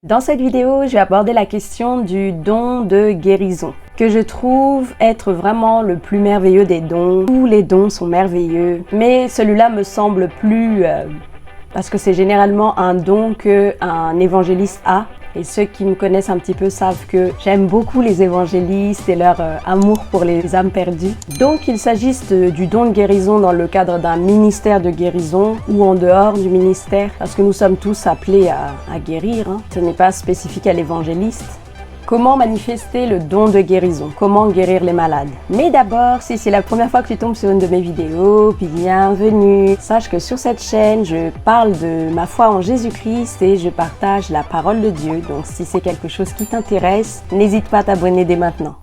Dans cette vidéo, je vais aborder la question du don de guérison, que je trouve être vraiment le plus merveilleux des dons. Tous les dons sont merveilleux, mais celui-là me semble plus... parce que c'est généralement un don qu'un évangéliste a. Et ceux qui me connaissent un petit peu savent que j'aime beaucoup les évangélistes et leur amour pour les âmes perdues. Donc qu'il s'agisse du don de guérison dans le cadre d'un ministère de guérison ou en dehors du ministère, parce que nous sommes tous appelés à guérir, Ce n'est pas spécifique à l'évangéliste. Comment manifester le don de guérison? Comment guérir les malades? Mais d'abord, si c'est la première fois que tu tombes sur une de mes vidéos, bienvenue! Sache que sur cette chaîne, je parle de ma foi en Jésus-Christ et je partage la parole de Dieu. Donc si c'est quelque chose qui t'intéresse, n'hésite pas à t'abonner dès maintenant.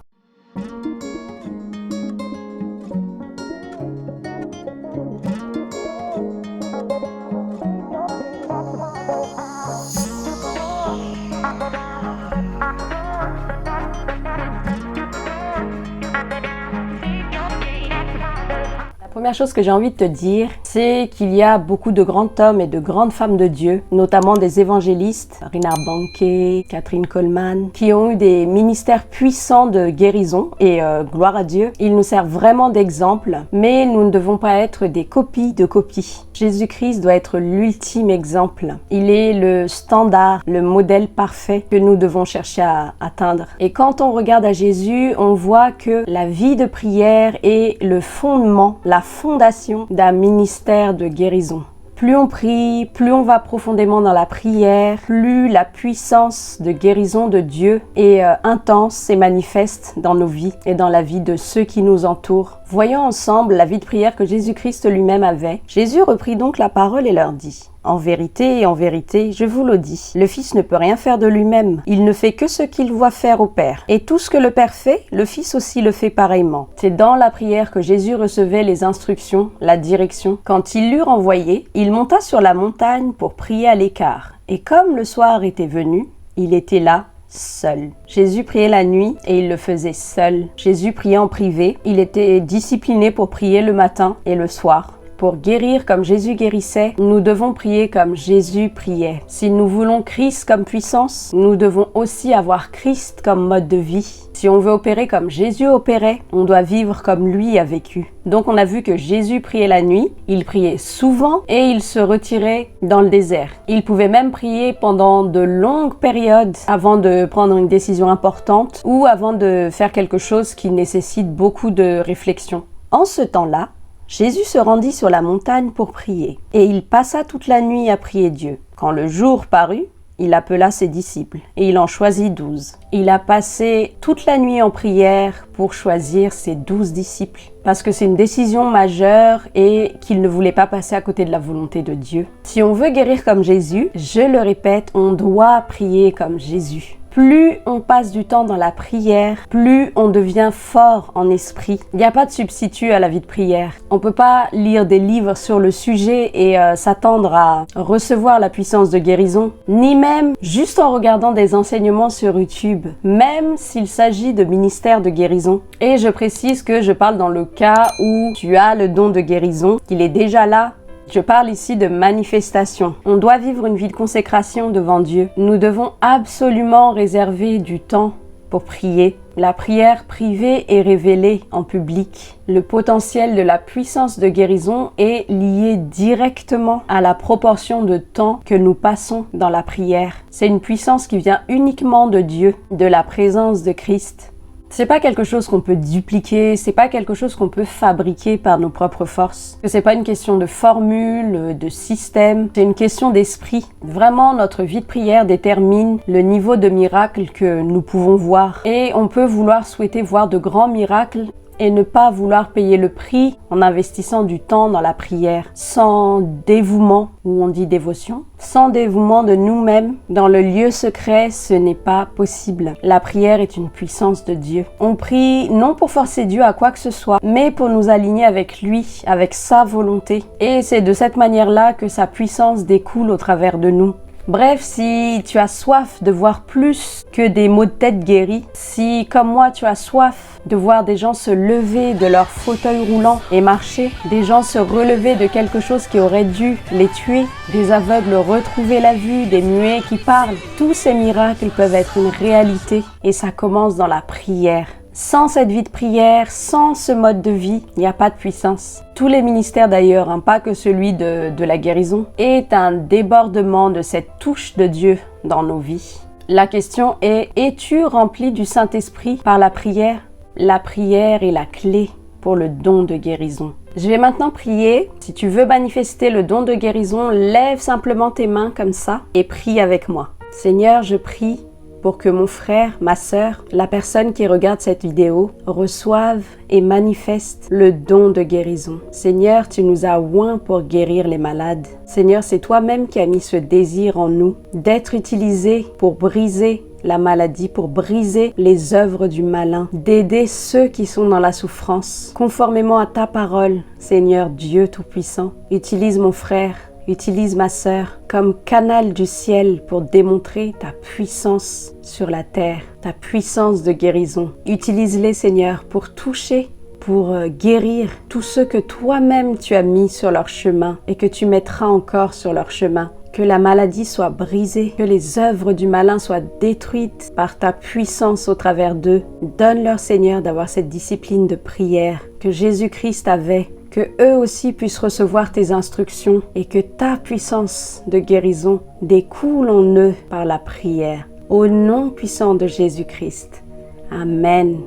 La première chose que j'ai envie de te dire, c'est qu'il y a beaucoup de grands hommes et de grandes femmes de Dieu, notamment des évangélistes, Reinhard Bonnke, Kathryn Kuhlman, qui ont eu des ministères puissants de guérison et gloire à Dieu. Ils nous servent vraiment d'exemple, mais nous ne devons pas être des copies de copies. Jésus-Christ doit être l'ultime exemple. Il est le standard, le modèle parfait que nous devons chercher à atteindre. Et quand on regarde à Jésus, on voit que la vie de prière est le fondement, la fondation d'un ministère de guérison. Plus on prie, plus on va profondément dans la prière, plus la puissance de guérison de Dieu est intense et manifeste dans nos vies et dans la vie de ceux qui nous entourent. Voyons ensemble la vie de prière que Jésus-Christ lui-même avait. Jésus reprit donc la parole et leur dit: en vérité, je vous le dis, le Fils ne peut rien faire de lui-même. Il ne fait que ce qu'il voit faire au Père. Et tout ce que le Père fait, le Fils aussi le fait pareillement. C'est dans la prière que Jésus recevait les instructions, la direction. Quand il l'eut renvoyé, il monta sur la montagne pour prier à l'écart. Et comme le soir était venu, il était là, seul. Jésus priait la nuit et il le faisait seul. Jésus priait en privé. Il était discipliné pour prier le matin et le soir. Pour guérir comme Jésus guérissait, nous devons prier comme Jésus priait. Si nous voulons Christ comme puissance, nous devons aussi avoir Christ comme mode de vie. Si on veut opérer comme Jésus opérait, on doit vivre comme lui a vécu. Donc on a vu que Jésus priait la nuit, il priait souvent et il se retirait dans le désert. Il pouvait même prier pendant de longues périodes avant de prendre une décision importante ou avant de faire quelque chose qui nécessite beaucoup de réflexion. En ce temps-là, Jésus se rendit sur la montagne pour prier, et il passa toute la nuit à prier Dieu. Quand le jour parut, il appela ses disciples, et il en choisit 12. Il a passé toute la nuit en prière pour choisir ses 12 disciples, parce que c'est une décision majeure et qu'il ne voulait pas passer à côté de la volonté de Dieu. Si on veut guérir comme Jésus, je le répète, on doit prier comme Jésus. Plus on passe du temps dans la prière, plus on devient fort en esprit. Il n'y a pas de substitut à la vie de prière. On ne peut pas lire des livres sur le sujet et s'attendre à recevoir la puissance de guérison, ni même juste en regardant des enseignements sur YouTube, même s'il s'agit de ministères de guérison. Et je précise que je parle dans le cas où tu as le don de guérison, qu'il est déjà là. Je parle ici de manifestation. On doit vivre une vie de consécration devant Dieu. Nous devons absolument réserver du temps pour prier. La prière privée est révélée en public. Le potentiel de la puissance de guérison est lié directement à la proportion de temps que nous passons dans la prière. C'est une puissance qui vient uniquement de Dieu, de la présence de Christ. C'est pas quelque chose qu'on peut dupliquer, c'est pas quelque chose qu'on peut fabriquer par nos propres forces. C'est pas une question de formule, de système, c'est une question d'esprit. Vraiment, notre vie de prière détermine le niveau de miracle que nous pouvons voir. Et on peut vouloir souhaiter voir de grands miracles et ne pas vouloir payer le prix en investissant du temps dans la prière, sans dévouement, ou on dit dévotion, sans dévouement de nous-mêmes. Dans le lieu secret, ce n'est pas possible. La prière est une puissance de Dieu. On prie non pour forcer Dieu à quoi que ce soit, mais pour nous aligner avec lui, avec sa volonté. Et c'est de cette manière-là que sa puissance découle au travers de nous. Bref, si tu as soif de voir plus que des maux de tête guéris, si comme moi tu as soif de voir des gens se lever de leur fauteuil roulant et marcher, des gens se relever de quelque chose qui aurait dû les tuer, des aveugles retrouver la vue, des muets qui parlent, tous ces miracles peuvent être une réalité et ça commence dans la prière. Sans cette vie de prière, sans ce mode de vie, il n'y a pas de puissance. Tous les ministères d'ailleurs, pas que celui de la guérison, est un débordement de cette touche de Dieu dans nos vies. La question est, es-tu rempli du Saint-Esprit par la prière? La prière est la clé pour le don de guérison. Je vais maintenant prier. Si tu veux manifester le don de guérison, lève simplement tes mains comme ça et prie avec moi. Seigneur, je prie pour que mon frère, ma sœur, la personne qui regarde cette vidéo, reçoive et manifeste le don de guérison. Seigneur, tu nous as oints pour guérir les malades. Seigneur, c'est toi-même qui as mis ce désir en nous d'être utilisé pour briser la maladie, pour briser les œuvres du malin, d'aider ceux qui sont dans la souffrance. Conformément à ta parole, Seigneur Dieu Tout-Puissant, utilise mon frère, utilise ma sœur comme canal du ciel pour démontrer ta puissance sur la terre, ta puissance de guérison. Utilise-les, Seigneur, pour toucher, pour guérir tous ceux que toi-même tu as mis sur leur chemin et que tu mettras encore sur leur chemin. Que la maladie soit brisée, que les œuvres du malin soient détruites par ta puissance au travers d'eux. Donne-leur, Seigneur, d'avoir cette discipline de prière que Jésus-Christ avait, que eux aussi puissent recevoir tes instructions et que ta puissance de guérison découle en eux par la prière. Au nom puissant de Jésus-Christ. Amen.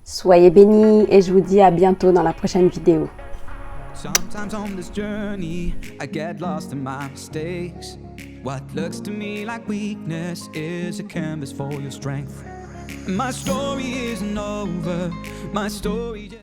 Soyez bénis et je vous dis à bientôt dans la prochaine vidéo. Sometimes on this journey, I get lost in my mistakes. What looks to me like weakness is a canvas for your strength. My story isn't over, my story just